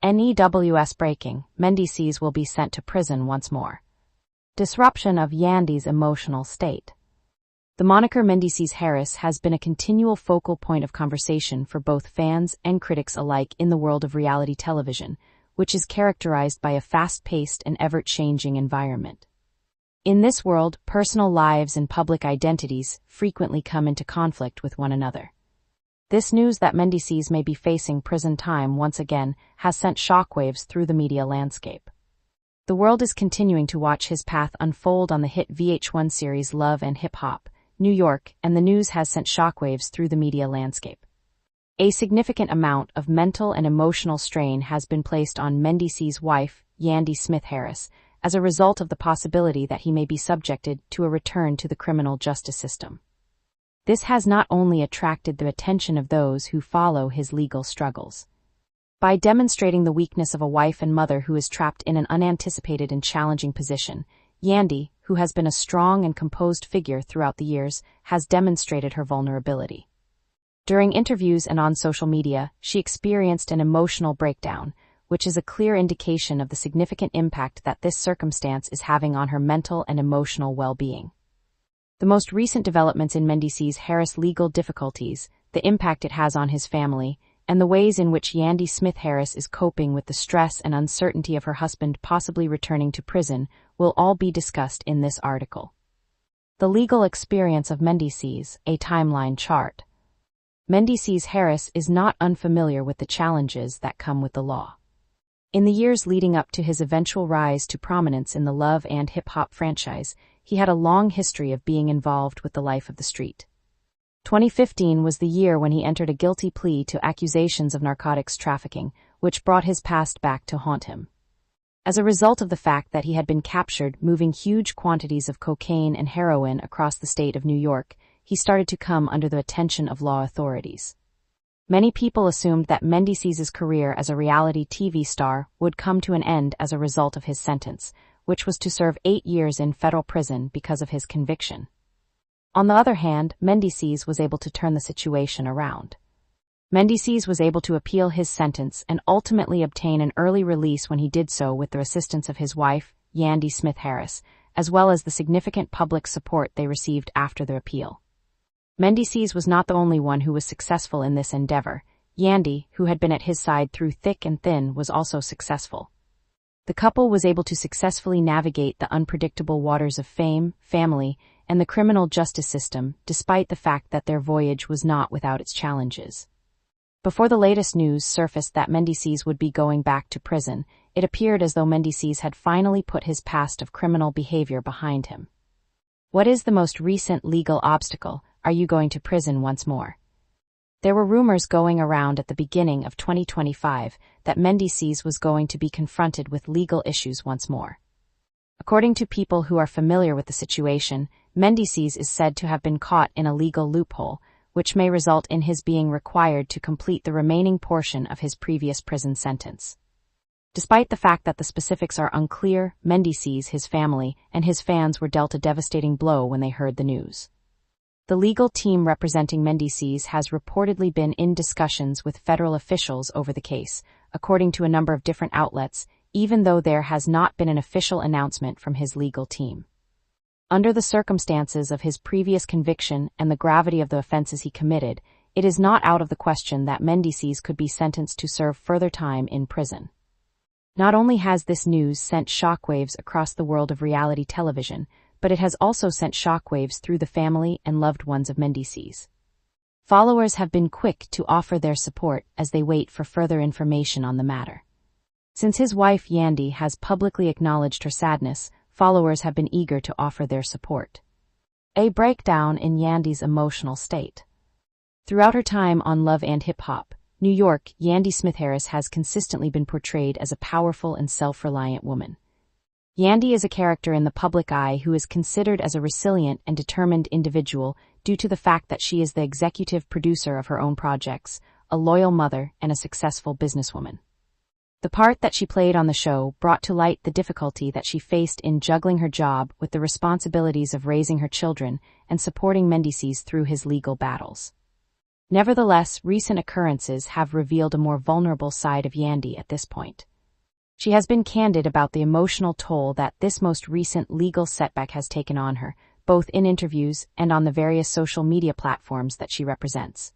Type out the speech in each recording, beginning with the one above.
NEWS breaking, Mendeecees will be sent to prison once more. Disruption of Yandy's emotional state. The moniker Mendeecees Harris has been a continual focal point of conversation for both fans and critics alike in the world of reality television, which is characterized by a fast-paced and ever-changing environment. In this world, personal lives and public identities frequently come into conflict with one another. This news that Mendeecees may be facing prison time once again has sent shockwaves through the media landscape. The world is continuing to watch his path unfold on the hit VH1 series Love and Hip Hop, New York, and the news has sent shockwaves through the media landscape. A significant amount of mental and emotional strain has been placed on Mendeecees' wife, Yandy Smith Harris, as a result of the possibility that he may be subjected to a return to the criminal justice system. This has not only attracted the attention of those who follow his legal struggles. By demonstrating the weakness of a wife and mother who is trapped in an unanticipated and challenging position, Yandy, who has been a strong and composed figure throughout the years, has demonstrated her vulnerability. During interviews and on social media, she experienced an emotional breakdown, which is a clear indication of the significant impact that this circumstance is having on her mental and emotional well-being. The most recent developments in Mendeecees' Harris' legal difficulties, the impact it has on his family, and the ways in which Yandy Smith Harris is coping with the stress and uncertainty of her husband possibly returning to prison will all be discussed in this article. The legal experience of Mendeecees, a timeline chart. Mendeecees Harris is not unfamiliar with the challenges that come with the law. In the years leading up to his eventual rise to prominence in the Love and Hip Hop franchise, he had a long history of being involved with the life of the street. 2015 was the year when he entered a guilty plea to accusations of narcotics trafficking, which brought his past back to haunt him. As a result of the fact that he had been captured moving huge quantities of cocaine and heroin across the state of New York, he started to come under the attention of law authorities. Many people assumed that Mendeecees' career as a reality TV star would come to an end as a result of his sentence, which was to serve 8 years in federal prison because of his conviction. On the other hand, Mendeecees was able to turn the situation around. Mendeecees was able to appeal his sentence and ultimately obtain an early release when he did so with the assistance of his wife, Yandy Smith Harris, as well as the significant public support they received after the appeal. Mendeecees was not the only one who was successful in this endeavor. Yandy, who had been at his side through thick and thin, was also successful. The couple was able to successfully navigate the unpredictable waters of fame, family, and the criminal justice system, despite the fact that their voyage was not without its challenges. Before the latest news surfaced that Mendeecees would be going back to prison, it appeared as though Mendeecees had finally put his past of criminal behavior behind him. What is the most recent legal obstacle? Are you going to prison once more? There were rumors going around at the beginning of 2025 that Mendeecees was going to be confronted with legal issues once more. According to people who are familiar with the situation, Mendeecees is said to have been caught in a legal loophole, which may result in his being required to complete the remaining portion of his previous prison sentence. Despite the fact that the specifics are unclear, Mendeecees, his family, and his fans were dealt a devastating blow when they heard the news. The legal team representing Mendeecees has reportedly been in discussions with federal officials over the case, according to a number of different outlets, even though there has not been an official announcement from his legal team. Under the circumstances of his previous conviction and the gravity of the offenses he committed, it is not out of the question that Mendeecees could be sentenced to serve further time in prison. Not only has this news sent shockwaves across the world of reality television, but it has also sent shockwaves through the family and loved ones of Mendeecees. Followers have been quick to offer their support as they wait for further information on the matter. Since his wife Yandy has publicly acknowledged her sadness, followers have been eager to offer their support. A breakdown in Yandy's emotional state. Throughout her time on Love and Hip Hop, New York, Yandy Smith Harris has consistently been portrayed as a powerful and self-reliant woman. Yandy is a character in the public eye who is considered as a resilient and determined individual due to the fact that she is the executive producer of her own projects, a loyal mother, and a successful businesswoman. The part that she played on the show brought to light the difficulty that she faced in juggling her job with the responsibilities of raising her children and supporting Mendeecees through his legal battles. Nevertheless, recent occurrences have revealed a more vulnerable side of Yandy at this point. She has been candid about the emotional toll that this most recent legal setback has taken on her, both in interviews and on the various social media platforms that she represents.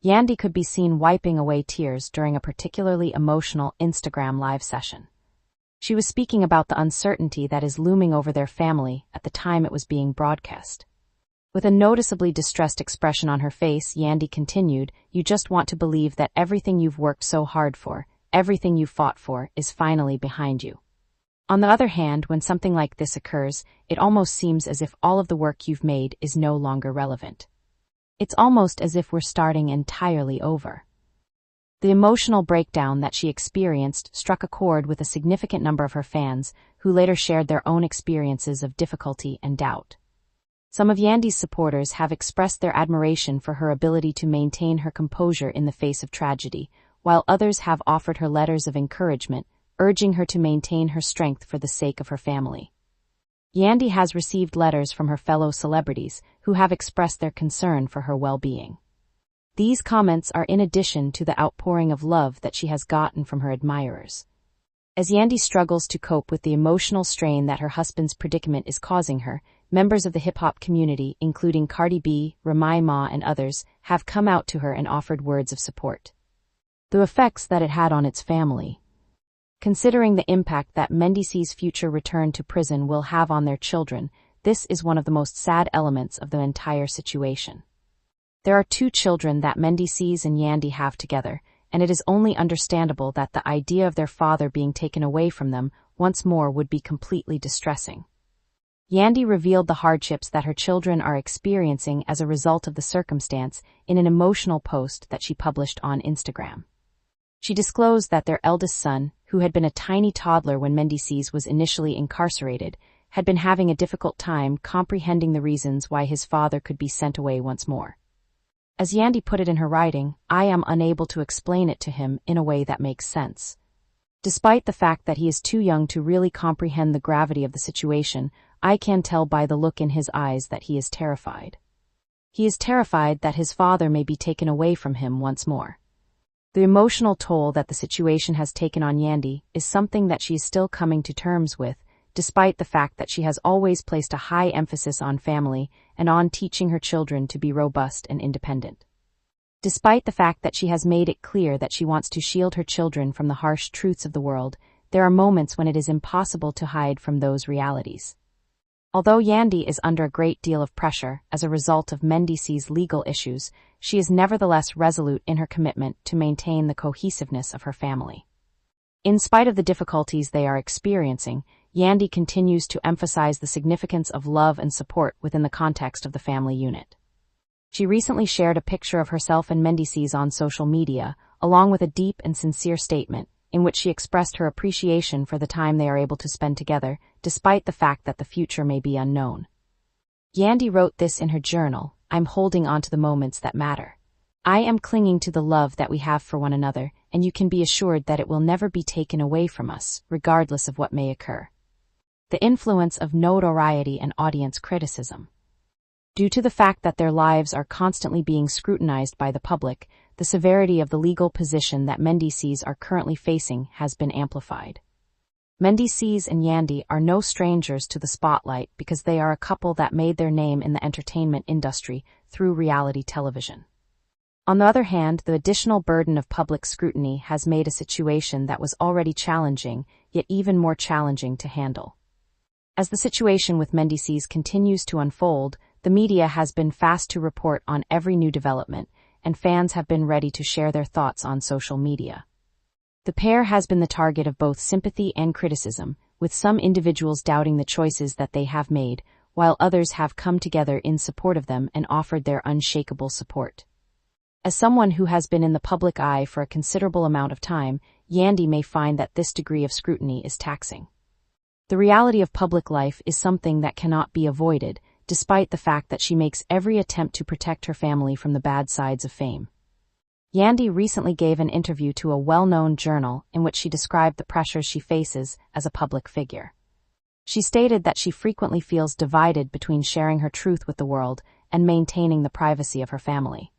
Yandy could be seen wiping away tears during a particularly emotional Instagram live session. She was speaking about the uncertainty that is looming over their family at the time it was being broadcast. With a noticeably distressed expression on her face, Yandy continued, "You just want to believe that everything you've worked so hard for, everything you fought for, is finally behind you." On the other hand, when something like this occurs, it almost seems as if all of the work you've made is no longer relevant. It's almost as if we're starting entirely over. The emotional breakdown that she experienced struck a chord with a significant number of her fans, who later shared their own experiences of difficulty and doubt. Some of Yandy's supporters have expressed their admiration for her ability to maintain her composure in the face of tragedy, while others have offered her letters of encouragement, urging her to maintain her strength for the sake of her family. Yandy has received letters from her fellow celebrities, who have expressed their concern for her well-being. These comments are in addition to the outpouring of love that she has gotten from her admirers. As Yandy struggles to cope with the emotional strain that her husband's predicament is causing her, members of the hip-hop community, including Cardi B, Ramai Ma, and others, have come out to her and offered words of support. The effects that it had on its family. Considering the impact that Mendeecees' future return to prison will have on their children, this is one of the most sad elements of the entire situation. There are 2 children that Mendeecees and Yandy have together, and it is only understandable that the idea of their father being taken away from them once more would be completely distressing. Yandy revealed the hardships that her children are experiencing as a result of the circumstance in an emotional post that she published on Instagram. She disclosed that their eldest son, who had been a tiny toddler when Mendeecees was initially incarcerated, had been having a difficult time comprehending the reasons why his father could be sent away once more. As Yandy put it in her writing, "I am unable to explain it to him in a way that makes sense. Despite the fact that he is too young to really comprehend the gravity of the situation, I can tell by the look in his eyes that he is terrified. He is terrified that his father may be taken away from him once more." The emotional toll that the situation has taken on Yandy is something that she is still coming to terms with, despite the fact that she has always placed a high emphasis on family and on teaching her children to be robust and independent. Despite the fact that she has made it clear that she wants to shield her children from the harsh truths of the world, there are moments when it is impossible to hide from those realities. Although Yandy is under a great deal of pressure as a result of Mendeecees' legal issues, she is nevertheless resolute in her commitment to maintain the cohesiveness of her family. In spite of the difficulties they are experiencing, Yandy continues to emphasize the significance of love and support within the context of the family unit. She recently shared a picture of herself and Mendeecees on social media, along with a deep and sincere statement, in which she expressed her appreciation for the time they are able to spend together, despite the fact that the future may be unknown. Yandy wrote this in her journal, "I'm holding on to the moments that matter. I am clinging to the love that we have for one another, and you can be assured that it will never be taken away from us, regardless of what may occur." The influence of notoriety and audience criticism. Due to the fact that their lives are constantly being scrutinized by the public, the severity of the legal position that Mendeecees are currently facing has been amplified. Mendeecees and Yandy are no strangers to the spotlight because they are a couple that made their name in the entertainment industry through reality television. On the other hand, the additional burden of public scrutiny has made a situation that was already challenging, yet even more challenging to handle. As the situation with Mendeecees continues to unfold, the media has been fast to report on every new development, and fans have been ready to share their thoughts on social media. The pair has been the target of both sympathy and criticism, with some individuals doubting the choices that they have made, while others have come together in support of them and offered their unshakable support. As someone who has been in the public eye for a considerable amount of time, Yandy may find that this degree of scrutiny is taxing. The reality of public life is something that cannot be avoided, despite the fact that she makes every attempt to protect her family from the bad sides of fame. Yandy recently gave an interview to a well-known journal in which she described the pressures she faces as a public figure. She stated that she frequently feels divided between sharing her truth with the world and maintaining the privacy of her family.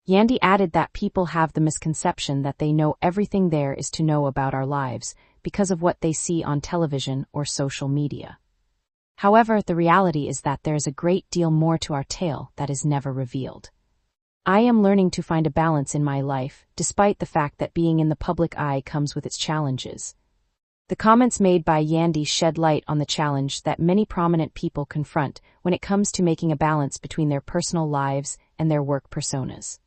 Yandy added that people have the misconception that they know everything there is to know about our lives because of what they see on television or social media. However, the reality is that there is a great deal more to our tale that is never revealed. I am learning to find a balance in my life, despite the fact that being in the public eye comes with its challenges. The comments made by Yandy shed light on the challenge that many prominent people confront when it comes to making a balance between their personal lives and their work personas.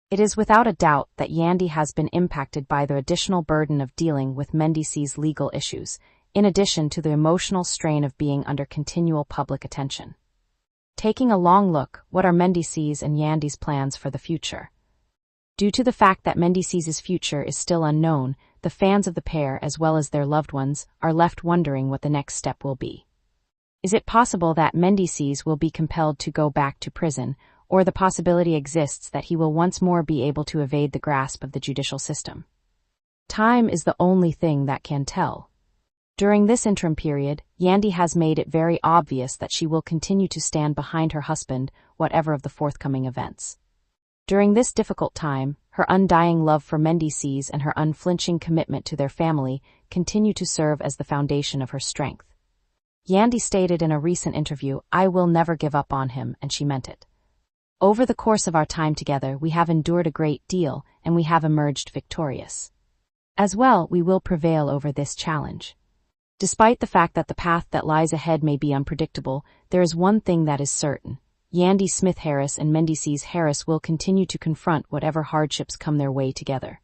It is without a doubt that Yandy has been impacted by the additional burden of dealing with Mendeecees' legal issues, in addition to the emotional strain of being under continual public attention. Taking a long look, what are Mendeecees and Yandy's plans for the future? Due to the fact that Mendeecees' future is still unknown, the fans of the pair as well as their loved ones are left wondering what the next step will be. Is it possible that Mendeecees will be compelled to go back to prison, or the possibility exists that he will once more be able to evade the grasp of the judicial system? Time is the only thing that can tell. During this interim period, Yandy has made it very obvious that she will continue to stand behind her husband, whatever of the forthcoming events. During this difficult time, her undying love for Mendeecees and her unflinching commitment to their family continue to serve as the foundation of her strength. Yandy stated in a recent interview, "I will never give up on him," and she meant it. Over the course of our time together, we have endured a great deal, and we have emerged victorious. As well, we will prevail over this challenge. Despite the fact that the path that lies ahead may be unpredictable, there is one thing that is certain. Yandy Smith Harris and Mendeecees Harris will continue to confront whatever hardships come their way together.